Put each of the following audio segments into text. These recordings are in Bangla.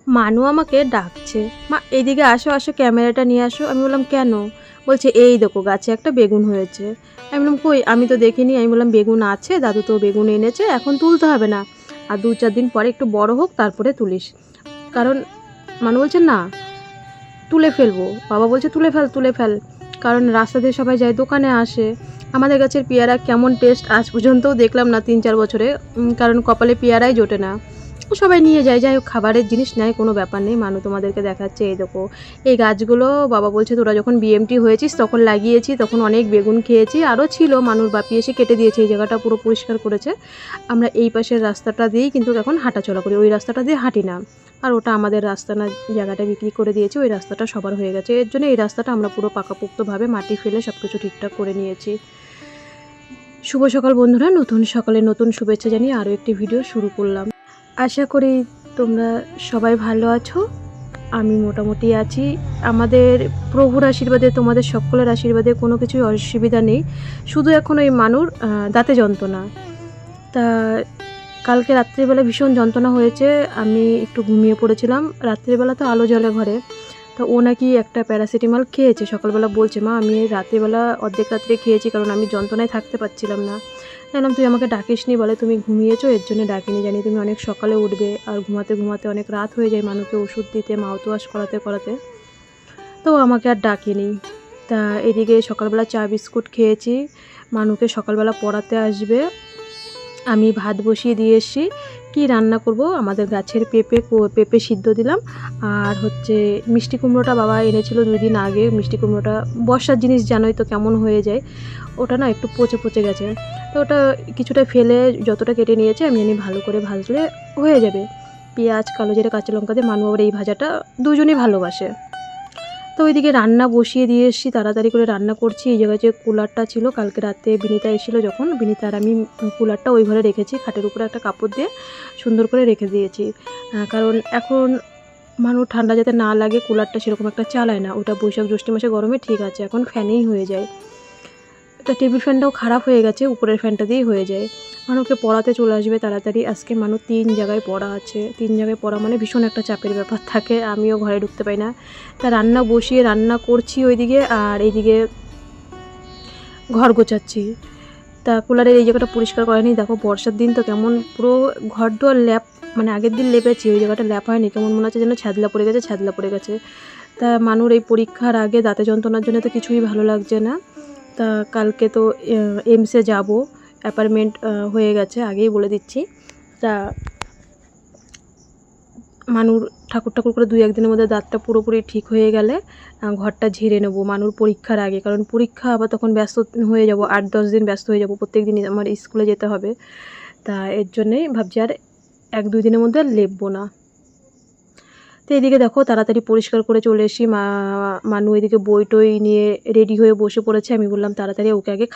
মানু আমাকে ডাকছে, মা এইদিকে আসো আসো, ক্যামেরাটা নিয়ে আসো। আমি বললাম কেন? বলছে এই দেখো গাছে একটা বেগুন হয়েছে। আমি বললাম কই, আমি তো দেখিনি। আমি বললাম বেগুন আছে, দাদু তো বেগুন এনেছে, এখন তুলতে হবে না, আর 2-4 দিন পরে একটু বড় হোক তারপরে তুলিস। কারণ মানু বলছে না, তুলে ফেলবো। বাবা বলছে তুলে ফেল তুলে ফেল, কারণ রাস্তা দিয়ে সবাই যায়, দোকানে আসে। আমাদের গাছের পেয়ারা কেমন টেস্ট আজ পর্যন্তও দেখলাম না 3-4 বছরে, কারণ কপালে পেয়ারাই জোটে না। সবাই নিয়ে যায়, যাই হোক খাবারের জিনিস নেয়, কোনো ব্যাপার নেই। মানু তোমাদেরকে দেখাচ্ছে, এই দেখো এই গাছগুলো বাবা বলছে তোরা যখন বিএমটি হয়েছিস তখন লাগিয়েছি, তখন অনেক বেগুন খেয়েছি, আরও ছিল, মানুর বাপি এসে কেটে দিয়েছে, এই জায়গাটা পুরো পরিষ্কার করেছে। আমরা এই পাশের রাস্তাটা দিয়েই কিন্তু এখন হাঁটাচলা করি, ওই রাস্তাটা দিয়ে হাঁটি না। আর ওটা আমাদের রাস্তা না, জায়গাটা বিক্রি করে দিয়েছে, ওই রাস্তাটা সবার হয়ে গেছে, এর জন্য এই রাস্তাটা আমরা পুরো পাকাপোক্তভাবে মাটি ফেলে সব কিছু ঠিকঠাক করে নিয়েছি। শুভ সকাল বন্ধুরা, নতুন সকালে নতুন শুভেচ্ছা জানিয়ে আরও একটি ভিডিও শুরু করলাম। আশা করি তোমরা সবাই ভালো আছো, আমি মোটামুটি আছি। আমাদের প্রভুর আশীর্বাদে, তোমাদের সকলের আশীর্বাদে কোনো কিছুই অসুবিধা নেই। শুধু এখন ওই মানুর দাঁতে যন্ত্রণা। তা কালকে রাত্রিবেলা ভীষণ যন্ত্রণা হয়েছে, আমি একটু ঘুমিয়ে পড়েছিলাম। রাত্রিবেলা তো আলো জ্বলে ঘরে, তো ও নাকি একটা প্যারাসিটামল খেয়েছে। সকালবেলা বলছে মা আমি রাত্রিবেলা অর্ধেক রাত্রে খেয়েছি, কারণ আমি যন্ত্রণায় থাকতে পারছিলাম না। জানলাম তুই আমাকে ডাকিসনি, বলে তুমি ঘুমিয়েছো এর জন্য ডাকিনি, জানি তুমি অনেক সকালে উঠবে, আর ঘুমাতে ঘুমাতে অনেক রাত হয়ে যায় মানুষকে ওষুধ দিতে, মাউথ ওয়াশ করাতে করাতে, তো আমাকে আর ডাকিনি। তা এদিকে সকালবেলা চা বিস্কুট খেয়েছি, মানুকে সকালবেলা পড়াতে আসবে। আমি ভাত বসিয়ে দিয়ে এসেছি, কী রান্না করব, আমাদের গাছের পেঁপে সিদ্ধ দিলাম, আর হচ্ছে মিষ্টি কুমড়োটা বাবা এনেছিল 2 দিন আগে। মিষ্টি কুমড়োটা বর্ষার জিনিস জানোই তো কেমন হয়ে যায়, ওটা না একটু পচে পচে গেছে, তো ওটা কিছুটা ফেলে যতটা কেটে নিয়েছে আমি জানি ভালো করে ভাজলে হয়ে যাবে। পেঁয়াজ, কালো জিরে, কাঁচা লঙ্কা দিয়ে মানু আবার এই ভাজাটা দুজনেই ভালোবাসে। তো ওইদিকে রান্না বসিয়ে দিয়ে এসেছি, তাড়াতাড়ি করে রান্না করছি। এই জায়গায় যে কুলারটা ছিল, কালকে রাতে বিনিতা এসেছিলো যখন, বিনিতা আর আমি কুলারটা ওই ঘরে রেখেছি, খাটের উপরে একটা কাপড় দিয়ে সুন্দর করে রেখে দিয়েছি। কারণ এখন মানুষ ঠান্ডা যাতে না লাগে, কুলারটা সেরকম একটা চালায় না, ওটা বৈশাখ জ্যৈষ্ঠ মাসে গরমে ঠিক আছে, এখন ফ্যানেই হয়ে যায়। একটা টেবিল ফ্যানটাও খারাপ হয়ে গেছে, উপরের ফ্যানটা দিয়েই হয়ে যায়। মানুষকে পড়াতে চলে আসবে তাড়াতাড়ি, আজকে মানুষ 3 জায়গায় পড়া আছে। 3 জায়গায় পড়া মানে ভীষণ একটা চাপের ব্যাপার থাকে, আমিও ঘরে ঢুকতে পাই না। তা রান্না বসিয়ে রান্না করছি ওইদিকে, আর এইদিকে ঘর গোছাচ্ছি। তা কুলারের এই জায়গাটা পরিষ্কার করেনি, দেখো বর্ষার দিন তো কেমন পুরো ঘর দুয়ার ল্যাপ, মানে আগের দিন লেপেছি, ওই জায়গাটা ল্যাপ হয়নি, কেমন মনে হচ্ছে যেন ছ্যাদলা পড়ে গেছে। তা মানুর এই পরীক্ষার আগে দাঁতে যন্ত্রণার জন্য তো কিছুই ভালো লাগছে না। তা কালকে তো এমসে যাব, অ্যাপয়েন্টমেন্ট হয়ে গেছে, আগেই বলে দিচ্ছি। তা মানুর ঠাকুর করে 2-1 দিনের মধ্যে দাঁতটা পুরোপুরি ঠিক হয়ে গেলে ঘরটা ঝেড়ে নেবো মানুর পরীক্ষার আগে, কারণ পরীক্ষা আবার তখন ব্যস্ত হয়ে যাব, 8-10 দিন ব্যস্ত হয়ে যাব, প্রত্যেক দিনই আমার স্কুলে যেতে হবে। তা এর জন্যেই ভাবছি আর 1-2 দিনের মধ্যে আর লেপবো না। তো এদিকে দেখো তাড়াতাড়ি পরিষ্কার করে চলে এসি, মানু এদিকে বই টই নিয়ে রেডি হয়ে বসে পড়েছে। আমি বললাম তাড়াতাড়ি ওকে আগে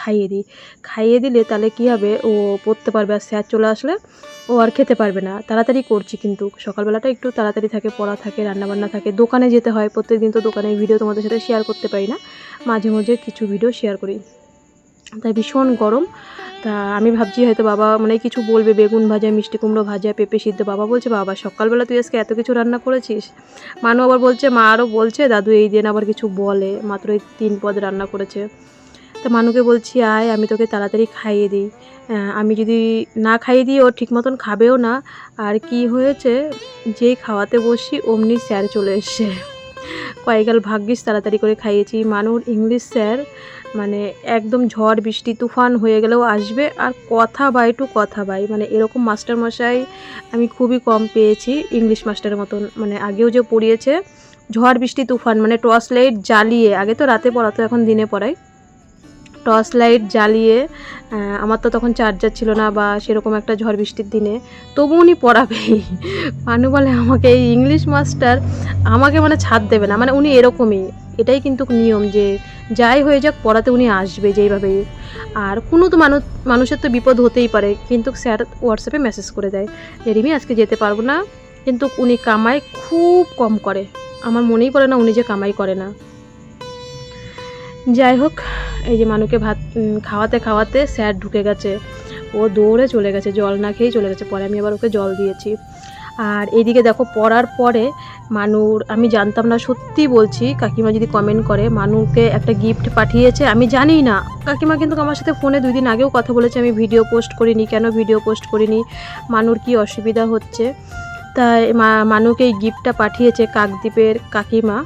খাইয়ে দিলে তাহলে কী হবে, ও পড়তে পারবে, আর স্যার চলে আসলে ও আর খেতে পারবে না। তাড়াতাড়ি করছি, কিন্তু সকালবেলাটা একটু তাড়াতাড়ি থাকে, পড়া থাকে, রান্নাবান্না থাকে, দোকানে যেতে হয়, প্রত্যেক দিন তো দোকানের ভিডিও তোমাদের সাথে শেয়ার করতে পারি না, মাঝে মাঝে কিছু ভিডিও শেয়ার করি। তাই ভীষণ গরম। তা আমি ভাবছি হয়তো বাবা মানে কিছু বলবে, বেগুন ভাজা, মিষ্টি কুমড়ো ভাজা, পেঁপে সিদ্ধ। বাবা বলছে বাবা সকালবেলা তুই আজকে এত কিছু রান্না করেছিস? মানু আবার বলছে, মা আরও বলছে দাদু এই দিন আবার কিছু বলে, মাত্র এই 3 পদ রান্না করেছে। তা মানুকে বলছি আয় আমি তোকে তাড়াতাড়ি খাইয়ে দিই, আমি যদি না খাইয়ে দিই ও ঠিক মতন খাবেও না। আর কি হয়েছে, যেই খাওয়াতে বসি অমনি স্যার চলে এসছে। কয়েকগাল ভাগ্যিস তাড়াতাড়ি করে খাইয়েছি। মানুর ইংলিশ স্যার মানে একদম ঝড় বৃষ্টি তুফান হয়ে গেলেও আসবে, আর কথা বাই, মানে এরকম মাস্টারমশাই আমি খুবই কম পেয়েছি ইংলিশ মাস্টারের মতন। মানে আগেও যে পড়িয়েছে ঝড় বৃষ্টি তুফান, মানে টর্চ লাইট জ্বালিয়ে, আগে তো রাতে পড়াতো এখন দিনে পড়াই, টর্চ লাইট জ্বালিয়ে, আমার তো তখন চার্জার ছিল না বা সেরকম একটা ঝড় বৃষ্টির দিনে, তবু উনি পড়াবেই। মানু বলে আমাকে এই ইংলিশ মাস্টার আমাকে মানে ছাড় দেবে না, মানে উনি এরকমই, এটাই কিন্তু নিয়ম যে যাই হয়ে যাক পড়াতে উনি আসবে যেইভাবে। আর কোনো তো মানুষের তো বিপদ হতেই পারে, কিন্তু স্যার হোয়াটসঅ্যাপে মেসেজ করে দেয় যে রিমি আজকে যেতে পারবো না, কিন্তু উনি কামাই খুব কম করে, আমার মনেই পড়ে না উনি যে কামাই করে না। যাই হোক, এই যে মানুকে ভাত খাওয়াতে স্যার ঢুকে গেছে, ও দৌড়ে চলে গেছে, জল না খেয়েই চলে গেছে, পরে আমি আবার ওকে জল দিয়েছি। আর এইদিকে দেখো পড়ার পরে মানুর, আমি জানতাম না, সত্যি বলছি, কাকিমা যদি কমেন্ট করে, মানুকে একটা গিফট পাঠিয়েছে, আমি জানি না। কাকিমা কিন্তু আমার সাথে ফোনে 2 দিন আগেও কথা বলেছে, আমি ভিডিও পোস্ট করিনি, কেন ভিডিও পোস্ট করিনি, মানুর কি অসুবিধা হচ্ছে। তাই মানুকে এই গিফটটা পাঠিয়েছে কাকদ্বীপের কাকিমা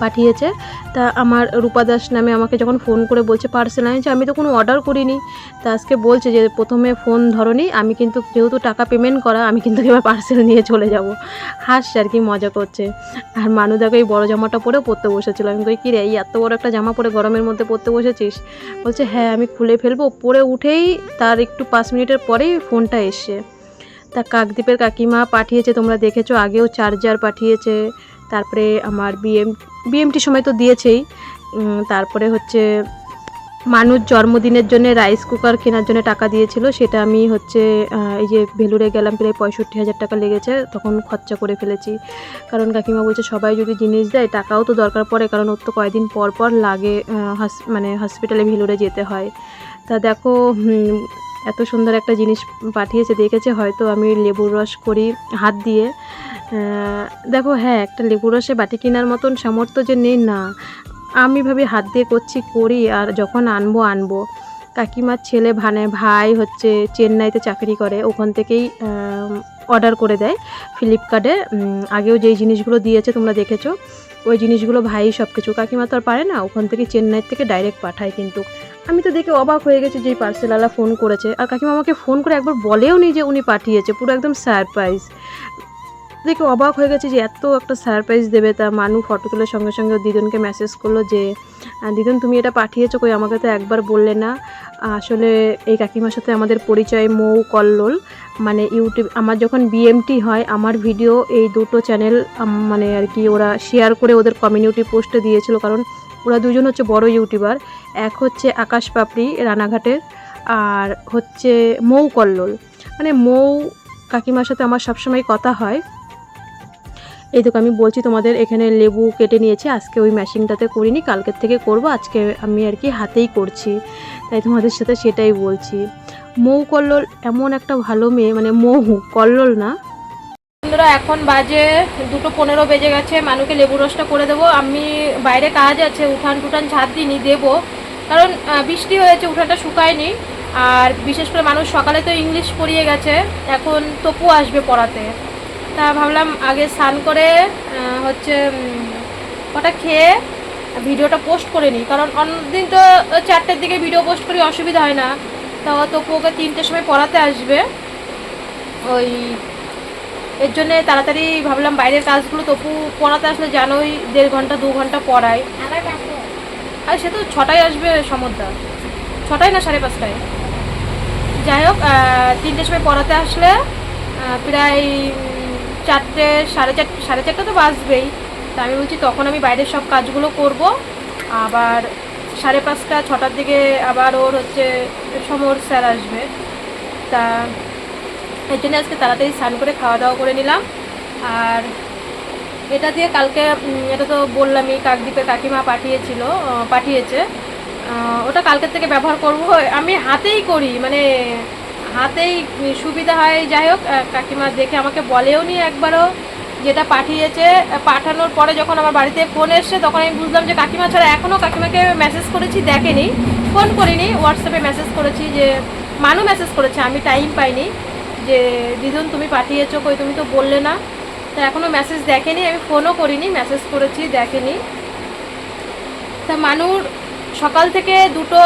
পাঠিয়েছে। তা আমার রূপা দাস নামে আমাকে যখন ফোন করে বলছে পার্সেল আনছে, আমি তো কোনো অর্ডার করিনি। তা আজকে বলছে যে প্রথমে ফোন ধরনি, আমি কিন্তু যেহেতু টাকা পেমেন্ট করা, আমি কিন্তু এবার পার্সেল নিয়ে চলে যাব। হাসছে আর কি, মজা করছে। আর মানু দেখো এই বড়ো জামাটা পরেও পরতে বসেছিল। আমি কই, কী রে, এই এত বড় একটা জামা পরে গরমের মধ্যে পরতে বসেছিস? বলছে হ্যাঁ, আমি খুলে ফেলবো। পরে উঠেই তার একটু 5 মিনিটের পরেই ফোনটা এসে। তা কাকদ্বীপের কাকিমা পাঠিয়েছে, তোমরা দেখেছো, আগেও চার্জার পাঠিয়েছে। তারপরে আমার বিএমটি সময় তো দিয়েছেই। তারপরে হচ্ছে মানুষ জন্মদিনের জন্য রাইস কুকার কেনার জন্য টাকা দিয়েছিল, সেটা আমি হচ্ছে এই যে ভেলুরে গেলাম, প্রায় 65,000 টাকা লেগেছে, তখন খরচা করে ফেলেছি। কারণ কাকিমা বলছে সবাই যদি জিনিস দেয় টাকাও তো দরকার পড়ে, কারণ ওর তো কয়েকদিন পর পর লাগে, মানে হসপিটালে ভেলুরে যেতে হয়। তা দেখো এত সুন্দর একটা জিনিস পাঠিয়েছে, দেখেছে হয়তো আমি লেবুর রস করি হাত দিয়ে। দেখো হ্যাঁ, একটা লেবুর রসে বাটি কেনার মতন সামর্থ্য যে নেই না, আমি ভাবি হাত দিয়ে করি, আর যখন আনবো। কাকিমার ছেলে ভাই হচ্ছে চেন্নাইতে চাকরি করে, ওখান থেকেই অর্ডার করে দেয় ফ্লিপকার্টে। আগেও যেই জিনিসগুলো দিয়েছে তোমরা দেখেছো, ওই জিনিসগুলো ভাই সব কিছু, কাকিমা তো আর পারে না, ওখান থেকে চেন্নাই থেকে ডাইরেক্ট পাঠায়। কিন্তু আমি তো দেখে অবাক হয়ে গেছি যে এই পার্সেলওয়ালা ফোন করেছে, আর কাকিমা আমাকে ফোন করে একবার বলেও নি যে উনি পাঠিয়েছে, পুরো একদম সারপ্রাইজ। দেখে অবাক হয়ে গেছে যে এত একটা সারপ্রাইজ দেবে। তা মানু ফটো তোলার সঙ্গে সঙ্গে দিদুনকে মেসেজ করলো যে দিদুন তুমি এটা পাঠিয়েছো, কই আমাকে তো একবার বললে না। আসলে এই কাকিমার সাথে আমাদের পরিচয় মৌ কল্লোল, মানে ইউটিউব, আমার যখন বিএমটি হয় আমার ভিডিও এই দুটো চ্যানেল মানে আর কি ওরা শেয়ার করে ওদের কমিউনিটি পোস্টে দিয়েছিল, কারণ ওরা দুজন হচ্ছে বড় ইউটিউবার। এক হচ্ছে আকাশ পাপড়ি রানাঘাটের, আর হচ্ছে মৌ কল্লোল। মানে মৌ কাকিমার সাথে আমার সবসময় কথা হয়। এই তো আমি বলছি তোমাদের, এখানে লেবু কেটে নিয়েছি, আজকে ওই মেশিনটাতে করিনি, কালকের থেকে করব, আজকে আমি আর কি হাতেই করছি, তাই তোমাদের সাথে সেটাই বলছি। মৌ কল্লোল এমন একটা ভালো মেয়ে, মানে মৌ কল্লোল না। বন্ধুরা এখন বাজে 2:15 বেজে গেছে, মানুকে লেবু রসটা করে দেবো। আমি বাইরে কাজ আছে, উঠান টুঠান ঝাঁট দিইনি, দেবো, কারণ বৃষ্টি হয়েছে, উঠানটা শুকায়নি। আর বিশেষ করে মানুষ সকালে তো ইংলিশ পড়িয়ে গেছে, এখন তপু আসবে পড়াতে। তা ভাবলাম আগে স্নান করে হচ্ছে কটা খেয়ে ভিডিওটা পোস্ট করে নিই, কারণ অন্যদিন তো 4টের দিকে ভিডিও পোস্ট করি, অসুবিধা হয় না। তা তপু ওকে 3টের সময় পড়াতে আসবে, ওই এর জন্যে তাড়াতাড়ি ভাবলাম বাইরের কাজগুলো, তপু পড়াতে আসলে জানোই 1.5 ঘন্টা 2 ঘন্টা পড়ায়, আর সে তো 6টায় আসবে, সমুদ্র 6টায় না 5:30টায়, যাই হোক 3টের সময় পড়াতে আসলে প্রায় 4টে, 4:30 তো বাজবেই। তা আমি বলছি তখন আমি বাইরের সব কাজগুলো করব, আবার 5:30 6টার দিকে আবার ওর হচ্ছে সমর স্যার আসবে। তা এর জন্য আজকে তাড়াতাড়ি স্নান করে খাওয়া দাওয়া করে নিলাম। আর এটা দিয়ে কালকে, এটা তো বললামই, কাকদ্বীপের কাকিমা পাঠিয়েছে, ওটা কালকের থেকে ব্যবহার করব। আমি হাতেই করি, মানে হাতেই সুবিধা হয়। যাই হোক কাকিমা দেখে আমাকে বলেও নি একবারও, যেটা পাঠিয়েছে। পাঠানোর পরে যখন আমার বাড়িতে ফোন এসছে, তখন আমি বুঝলাম যে কাকিমা ছাড়া, এখনও কাকিমাকে মেসেজ করেছি, দেখেনি, ফোন করিনি, হোয়াটসঅ্যাপে মেসেজ করেছি, যে মানু মেসেজ করেছে, আমি টাইম পাইনি, যে দিদুন তুমি পাঠিয়েছো, কই তুমি তো বললে না। তা এখনও মেসেজ দেখেনি, আমি ফোনও করিনি, মেসেজ করেছি, দেখেনি। তা মানুর সকাল থেকে 2টো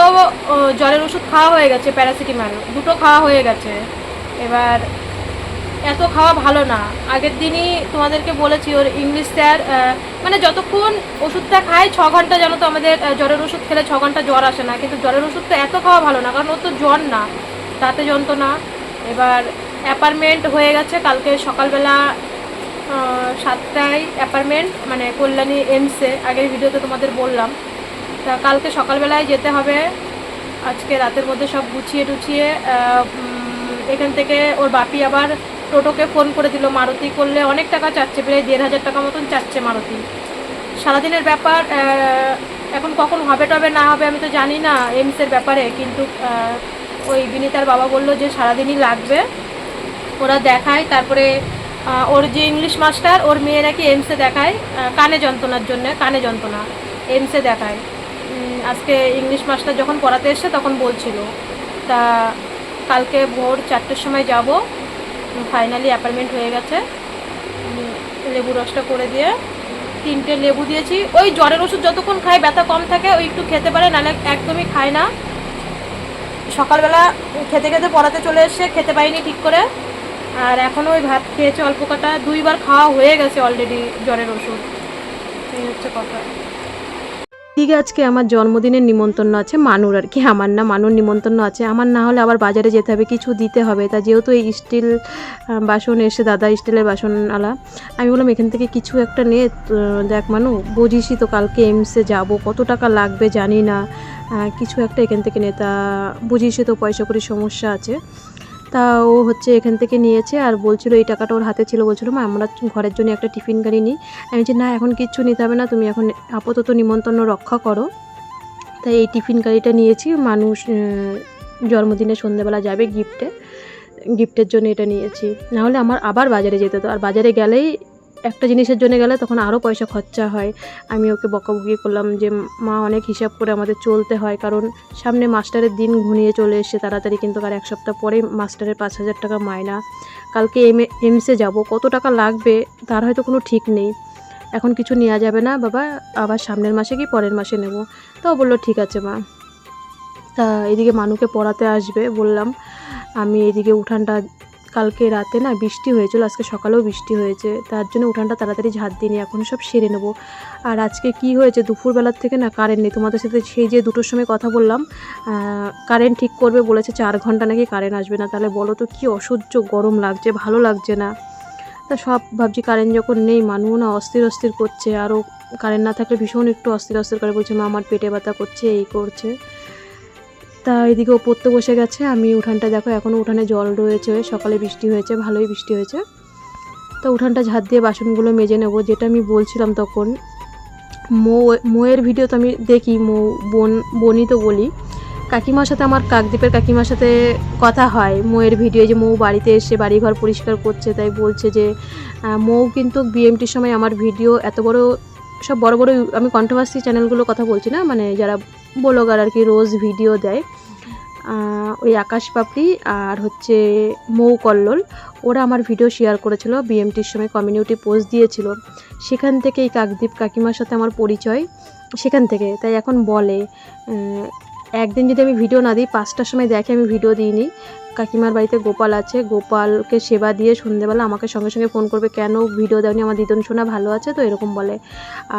জ্বরের ওষুধ খাওয়া হয়ে গেছে, প্যারাসিটামল 2টো খাওয়া হয়ে গেছে। এবার এত খাওয়া ভালো না, আগের দিনই তোমাদেরকে বলেছি, ওর ইংলিশ স্যার মানে যতক্ষণ ওষুধটা খায় 6 ঘন্টা, জানো তো আমাদের জ্বরের ওষুধ খেলে 6 ঘন্টা জ্বর আসে না, কিন্তু জ্বরের ওষুধটা এত খাওয়া ভালো না, কারণ ওর তো জ্বর না, দাঁতে যন্ত্রণা। এবার অ্যাপার্টমেন্ট হয়ে গেছে, কালকে সকালবেলা 7টায় অ্যাপার্টমেন্ট, মানে কল্যাণী এমসে, আগের ভিডিওতে তোমাদের বললাম। তা কালকে সকালবেলায় যেতে হবে, আজকে রাতের মধ্যে সব গুছিয়ে টুছিয়ে। এখান থেকে ওর বাপি আবার টোটোকে ফোন করে দিল, মারুতি করলে অনেক টাকা চাচ্ছে, প্রায় 1,500 টাকা মতন চাচ্ছে মারুতি। সারাদিনের ব্যাপার, এখন কখন হবে টবে না হবে আমি তো জানি না এমসের ব্যাপারে, কিন্তু ওই বিনীতার বাবা বলল যে সারাদিনই লাগবে। ওরা দেখায়। তারপরে ওর যে ইংলিশ মাস্টার ওর মেয়ে নাকি এমসে দেখায় কানে যন্ত্রণার জন্য, কানে যন্ত্রণা এমসে দেখায়। আজকে ইংলিশ মাস্টার যখন পড়াতে এসছে তখন বলছিল। তা কালকে ভোর 4টের সময় যাব, ফাইনালি অ্যাপয়েন্টমেন্ট হয়ে গেছে। লেবু রসটা করে দিয়ে 3টে লেবু দিয়েছি। ওই জ্বরের ওষুধ যতক্ষণ খায় ব্যথা কম থাকে ওই একটু খেতে পারে, নাহলে একদমই খায় না। সকালবেলা খেতে খেতে পড়াতে চলে এসছে, খেতে পাইনি ঠিক করে, আর এখনও ওই ভাত খেয়েছে অল্প কটা, 2বার খাওয়া হয়ে গেছে অলরেডি জ্বরের ওষুধ। এই হচ্ছে কথা। দিকে আজকে আমার জন্মদিনের নিমন্ত্রণ আছে, মানুর আর কি, আমার না, মানুর নিমন্ত্রণ আছে। আমার না হলে আবার বাজারে যেতে হবে, কিছু দিতে হবে। তা যেহেতু এই স্টিল বাসন এসে, দাদা স্টিলের বাসনওয়ালা, আমি বললাম এখান থেকে কিছু একটা নিয়ে দেখ মানু, বুঝিসই তো কালকে এমসে যাব, কত টাকা লাগবে জানি না, কিছু একটা এখান থেকে নে। তা বুঝিসই তো পয়সা করি সমস্যা আছে। তা ও হচ্ছে এখান থেকে নিয়েছে, আর বলছিল এই টাকাটা ওর হাতে ছিল, বলছিল মা আমরা ঘরের জন্য একটা টিফিন গাড়ি নিই। আমি বলছি না এখন কিচ্ছু নিতে হবে না, তুমি এখন আপাতত নিমন্ত্রণ রক্ষা করো। তাই এই টিফিন গাড়িটা নিয়েছি, মানুষ জন্মদিনে সন্ধ্যেবেলা যাবে গিফটের জন্য এটা নিয়েছি। নাহলে আমার আবার বাজারে যেতে হতো, আর বাজারে গেলেই একটা জিনিসের জন্য গেলে তখন আরও পয়সা খরচা হয়। আমি ওকে বকাবকি করলাম যে মা অনেক হিসাব করে আমাদের চলতে হয়, কারণ সামনে মাস্টারের দিন ঘনিয়ে চলে এসছে তাড়াতাড়ি, কিন্তু আর 1 সপ্তাহ পরেই মাস্টারের 5,000 টাকা মায়না। কালকে এমসে যাব, কত টাকা লাগবে তার হয়তো কোনো ঠিক নেই। এখন কিছু নেওয়া যাবে না বাবা, আবার সামনের মাসে কি পরের মাসে নেব। তো বললো ঠিক আছে মা। তা এদিকে মানুকে পড়াতে আসবে বললাম। আমি এদিকে উঠানটা, কালকে রাতে না বৃষ্টি হয়েছিল, আজকে সকালেও বৃষ্টি হয়েছে, তার জন্য উঠানটা তাড়াতাড়ি ঝাঁট দিইনি, এখন সব সেরে নেবো। আর আজকে কি হয়েছে, দুপুরবেলার থেকে না কারেন্ট নেই। তোমাদের সাথে সেই যে 2টোর সময় কথা বললাম, কারেন্ট ঠিক করবে বলেছে, 4 ঘন্টা নাকি কারেন্ট আসবে না। তাহলে বলো তো কী অসহ্য গরম লাগছে, ভালো লাগছে না। তা সব ভাবছি কারেন্ট যখন নেই, মানুষ না অস্থির করছে, আরও কারেন্ট না থাকলে ভীষণ একটু অস্থির করে বলছে মা আমার পেটে ব্যথা করছে, এই করছে। তা এদিকেও পড়তে বসে গেছে। আমি উঠানটা দেখো এখনও উঠানে জল রয়েছে, সকালে বৃষ্টি হয়েছে, ভালোই বৃষ্টি হয়েছে। তো উঠানটা ঝাঁট দিয়ে বাসনগুলো মেজে নেব। যেটা আমি বলছিলাম তখন, মোয়ের ভিডিও তো আমি দেখি, বোনই তো বলি, কাকিমার সাথে, আমার কাকদ্বীপের কাকিমার সাথে কথা হয় মোয়ের ভিডিও, যে মৌ বাড়িতে এসে বাড়িঘর পরিষ্কার করছে, তাই বলছে যে মৌ কিন্তু বিএমটির সময় আমার ভিডিও এত বড়, সব বড় বড়, আমি কন্ট্রোভার্সি চ্যানেলগুলোর কথা বলছি না, মানে যারা ব্লগার আর কি, রোজ ভিডিও দেয়, ওই আকাশ পাপড়ি আর হচ্ছে মৌ কল্লোল, ওরা আমার ভিডিও শেয়ার করেছিল বিএমটির সময়, কমিউনিটি পোস্ট দিয়েছিল, সেখান থেকে এই কাকদ্বীপ কাকিমার সাথে আমার পরিচয় সেখান থেকে। তাই এখন বলে একদিন যদি আমি ভিডিও না দিই, 5টার সময় দেখে আমি ভিডিও দিইনি, কাকিমার বাড়িতে গোপাল আছে, গোপালকে সেবা দিয়ে সন্ধ্যেবেলা আমাকে সঙ্গে সঙ্গে ফোন করবে, কেন ভিডিও দেওনি, আমার দিদন সোনা ভালো আছে তো, এরকম বলে।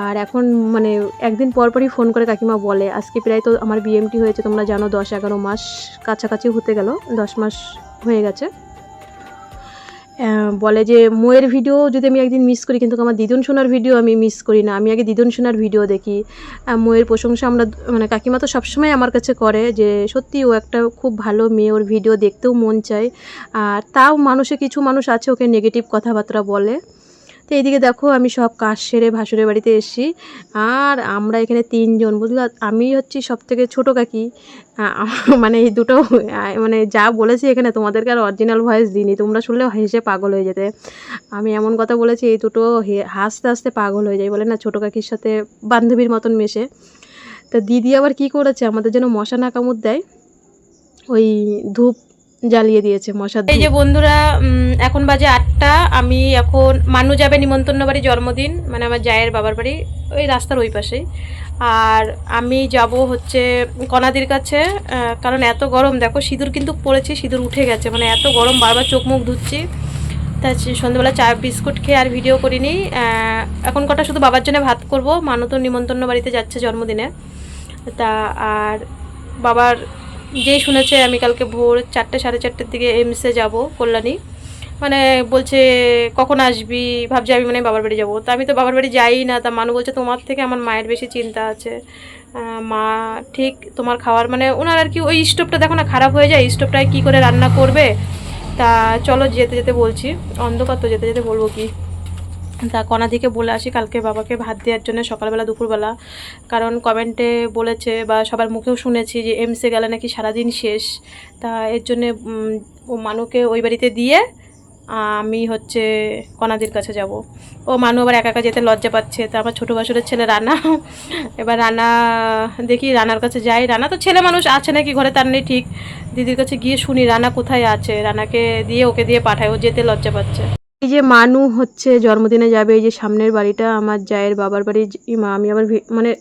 আর এখন মানে একদিন পরপরই ফোন করে কাকিমা বলে, আজকে প্রায় তো আমার বিএমটি হয়েছে, তোমরা জানো 10-11 মাস কাছাকাছি হতে গেল, 10 মাস হয়ে গেছে। বলে যে মোয়ের ভিডিও যদি আমি একদিন মিস করি, কিন্তু আমার দিদুন সোনার ভিডিও আমি মিস করি না, আমি আগে দিদুন সোনার ভিডিও দেখি। মোয়ের প্রশংসা আমরা, মানে কাকিমা তো সবসময় আমার কাছে করে যে সত্যি ও একটা খুব ভালো মেয়ে, ওর ভিডিও দেখতেও মন চায়। আর তাও কিছু মানুষ আছে ওকে নেগেটিভ কথাবার্তা বলে। তো এইদিকে দেখো আমি সব কাজ সেরে ভাসুরের বাড়িতে এসেছি, আর আমরা এখানে 3 জন, বুঝলা, আমি হচ্ছি সবথেকে ছোটো কাকি। মানে এই দুটো, মানে যা বলেছি এখানে তোমাদেরকে আর অরিজিনাল ভয়েস দিইনি, তোমরা শুনলেও হেসে পাগল হয়ে যেতে। আমি এমন কথা বলেছি এই দুটো হাসতে হাসতে পাগল হয়ে যায়, বলে না ছোটো কাকির সাথে বান্ধবীর মতন মেশে। তা দিদি আবার কি করেছে, আমাদের যেন মশা না কামড় দেয়, ওই ধূপ জ্বালিয়ে দিয়েছে মশার ধূপ। এই যে বন্ধুরা, এখন বাজে 8টা, আমি এখন মানু যাবে নিমন্ত্রণ বাড়ি, জন্মদিন, মানে আমার জায়ের বাবার বাড়ি, ওই রাস্তার ওই পাশেই। আর আমি যাব হচ্ছে কনাদির কাছে, কারণ এত গরম, দেখো সিঁদুর কিন্তু পড়েছি, সিঁদুর উঠে গেছে, মানে এত গরম, বারবার চোখ মুখ ধুচ্ছি। তা সন্ধ্যেবেলা চা বিস্কুট খেয়ে আর ভিডিও করিনি। এখন কটা শুধু বাবার জন্য ভাত করব, মানু তো নিমন্ত্রণ বাড়িতে যাচ্ছে জন্মদিনে। তা আর বাবার যেই শুনেছে আমি কালকে ভোর 4টে 4:30 দিকে এমসে যাব কল্যাণী, মানে বলছে কখন আসবি, ভাবছি আমি মানে বাবার বাড়ি যাবো। তা আমি তো বাবার বাড়ি যাই না। তা মানু বলছে তোমার থেকে আমার মায়ের বেশি চিন্তা আছে, মা ঠিক তোমার খাওয়ার, মানে ওনার আর কি, ওই স্টোভটা দেখো না খারাপ হয়ে যায়, স্টোভটায় কী করে রান্না করবে। তা চলো যেতে যেতে বলছি, অন্ধকার তো, যেতে যেতে বলবো কি। তা কণাদিকে বলে আসি কালকে বাবাকে ভাত দেওয়ার জন্য সকালবেলা দুপুরবেলা, কারণ কমেন্টে বলেছে বা সবার মুখেও শুনেছি যে এমসে গেলে নাকি সারাদিন শেষ। তা এর জন্যে ও মানুকে ওই বাড়িতে দিয়ে আমি হচ্ছে কনাদির কাছে যাব। ও মানু আবার একা একা যেতে লজ্জা পাচ্ছে, তা আমার ছোটো বাসুরের ছেলে রানা। এবার রানা দেখি রানার কাছে যাই, রানা তো ছেলে মানুষ আছে নাকি ঘরে তার নেই ঠিক। দিদির কাছে গিয়ে শুনি রানা কোথায় আছে, রানাকে দিয়ে ওকে দিয়ে পাঠায়, ও যেতে লজ্জা পাচ্ছে। এই যে মানু হচ্ছে জন্মদিনে যাবে, এই যে সামনের বাড়িটা আমার জায়ের বাবার বাড়ি। আমি আবার মানে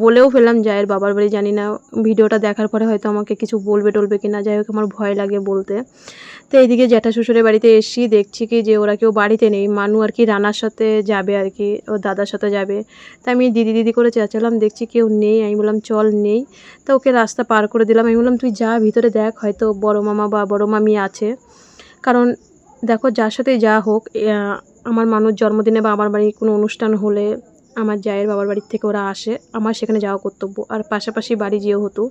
বলেও ফেললাম জায়ের বাবার বাড়ি, জানি না ভিডিওটা দেখার পরে হয়তো আমাকে কিছু বলবে টলবে কিনা, যাই হোক আমার ভয় লাগে বলতে। তো এইদিকে জ্যাঠা শ্বশুরের বাড়িতে এসেছি, দেখছি কি যে ওরা কেউ বাড়িতে নেই, মানু আর কি রানার সাথে যাবে আর কি, ওর দাদার সাথে যাবে। তা আমি দিদি দিদি করে চেঁচালাম, দেখছি কেউ নেই, আমি বললাম চল নেই। তো ওকে রাস্তা পার করে দিলাম, আমি বললাম তুই যা ভিতরে দেখ, হয়তো বড় মামা বা বড় মামি আছে। কারণ দেখো যার সাথে যা হোক, আমার মানুষ জন্মদিনে বা আমার বাড়ি কোনো অনুষ্ঠান হলে আমার জায়ের বাবার বাড়ির থেকে ওরা আসে, আমার সেখানে যাওয়া কর্তব্য, আর পাশাপাশি বাড়ি যেহেতু।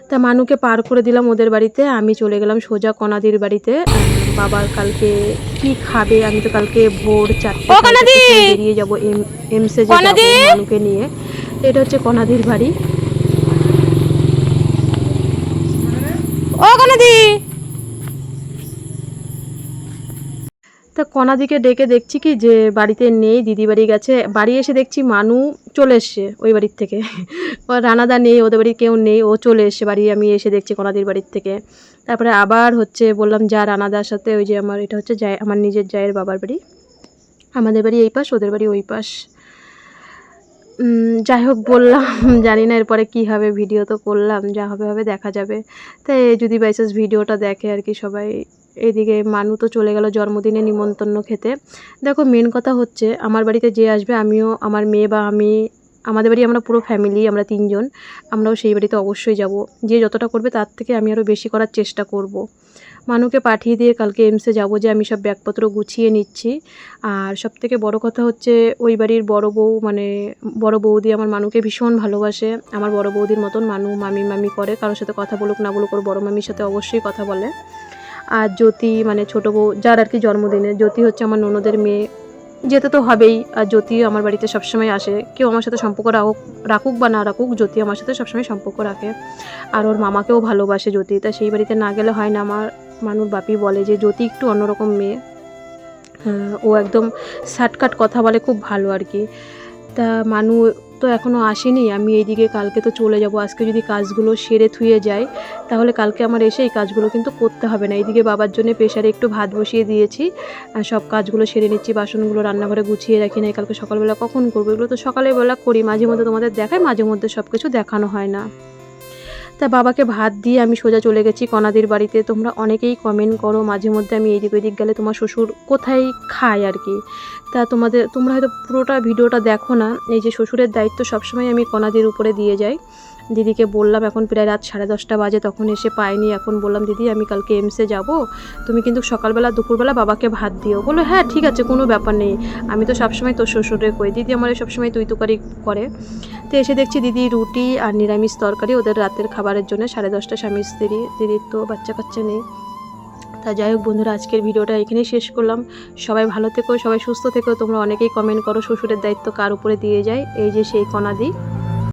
তা মানুকে পার করে দিলাম ওদের বাড়িতে, আমি চলে গেলাম সোজা কনাদির বাড়িতে। বাবার কালকে কি খাবে, আমি তো কালকে ভোর 4টে বেরিয়ে যাবো এমসে যাবো মানুকে নিয়ে। এটা হচ্ছে কনাদির বাড়ি। ও কনাদি, তা কনাদিকে ডেকে দেখছি কি যে বাড়িতে নেই, দিদি বাড়ি গেছে। বাড়ি এসে দেখছি মানু চলে এসছে ওই বাড়ির থেকে। ও রানাদা নেই, ওদের বাড়ি কেউ নেই, ও চলে এসছে বাড়ি। আমি এসে দেখছি কনাদির বাড়ির থেকে। তারপরে আবার হচ্ছে বললাম যা রানাদার সাথে, ওই যে আমার এটা হচ্ছে জায়, আমার নিজের জায়ের বাবার বাড়ি। আমাদের বাড়ি এই পাশ, ওদের বাড়ি ওই পাশ। যাই হোক বললাম, জানি না এরপরে কী হবে, ভিডিও তো করলাম, যা হবে হবে দেখা যাবে। তাই যদি বাইচান্স ভিডিওটা দেখে আর কি সবাই। এদিকে মানু তো চলে গেল জন্মদিনে নিমন্ত্রণ খেতে। দেখো মেন কথা হচ্ছে আমার বাড়িতে যে আসবে, আমিও আমার মেয়ে বা আমি, আমাদের বাড়ি আমরা পুরো ফ্যামিলি, আমরা 3জন, আমরাও সেই বাড়িতে অবশ্যই যাব। যে যতটা করবে তার থেকে আমি আরও বেশি করার চেষ্টা করব। মানুকে পাঠিয়ে দিয়ে কালকে এমসে যাব, যে আমি সব ব্যাগপত্র গুছিয়ে নিচ্ছি। আর সবথেকে বড় কথা হচ্ছে ওই বাড়ির বড় বউ, মানে বড় বৌদি আমার মানুকে ভীষণ ভালোবাসে। আমার বড় বৌদির মতন মানু মামি মামি করে, কারোর সাথে কথা বলুক না বলুক, ওর বড় মামির সাথে অবশ্যই কথা বলে। আর জ্যোতি মানে ছোটো বউ যার আর কি জন্মদিনে, জ্যোতি হচ্ছে আমার ননদের মেয়ে, যেতে তো হবেই। আর জ্যোতি আমার বাড়িতে সবসময় আসে, কেউ আমার সাথে সম্পর্ক রাখুক বা না রাখুক, জ্যোতি আমার সাথে সবসময় সম্পর্ক রাখে। আর ওর মামাকেও ভালোবাসে জ্যোতি, তা সেই বাড়িতে না গেলে হয় না। আমার মানুর বাপি বলে যে জ্যোতি একটু অন্যরকম মেয়ে, ও একদম শার্টকাট কথা বলে, খুব ভালো আর কি। তা মানু তো এখনও আসেনি, আমি এইদিকে কালকে তো চলে যাব। আজকে যদি কাজগুলো সেরে থুয়ে যায় তাহলে কালকে আমার এসে এই কাজগুলো কিন্তু করতে হবে না। এইদিকে বাবার জন্য প্রেশারে একটু ভাত বসিয়ে দিয়েছি, আর সব কাজগুলো সেরে নিচ্ছি, বাসনগুলো রান্নাঘরে গুছিয়ে রাখি নাই, কালকে সকালবেলা কখন করবো, এগুলো তো সকালবেলা করি, মাঝে মধ্যে তোমাদের দেখায়, মাঝে মধ্যে সব কিছু দেখানো হয় না। তা বাবাকে ভাত দিয়ে আমি সোজা চলে গেছি কনাদির বাড়িতে। তোমরা অনেকেই কমেন্ট করো মাঝে মধ্যে আমি এইদিক ওইদিক গেলে তোমার শ্বশুর কোথায় খায় আর কি। তা তোমরা হয়তো পুরোটা ভিডিওটা দেখো না। এই যে শ্বশুরের দায়িত্ব সবসময় আমি কনাদির উপরে দিয়ে যাই। দিদিকে বললাম, এখন প্রায় রাত 10:30 বাজে, তখন এসে পাইনি। এখন বললাম দিদি আমি কালকে এমসে যাব, তুমি কিন্তু সকালবেলা দুপুরবেলা বাবাকে ভাত দিও। বললো হ্যাঁ ঠিক আছে, কোনো ব্যাপার নেই, আমি তো সবসময় তোর শ্বশুরে কই। দিদি আমার সবসময় তুই তুকারি করে। তো এসে দেখছি দিদি রুটি আর নিরামিষ তরকারি ওদের রাতের খাবারের জন্য, 10:30 স্বামী স্ত্রী, দিদির তো বাচ্চা কাচ্চা নেই। তা যাই হোক বন্ধুরা, আজকের ভিডিওটা এখানেই শেষ করলাম। সবাই ভালো থেকো, সবাই সুস্থ থেকো। তোমরা অনেকেই কমেন্ট করো শ্বশুরের দায়িত্ব কার উপরে দিয়ে যায়, এই যে সেই কনাদি।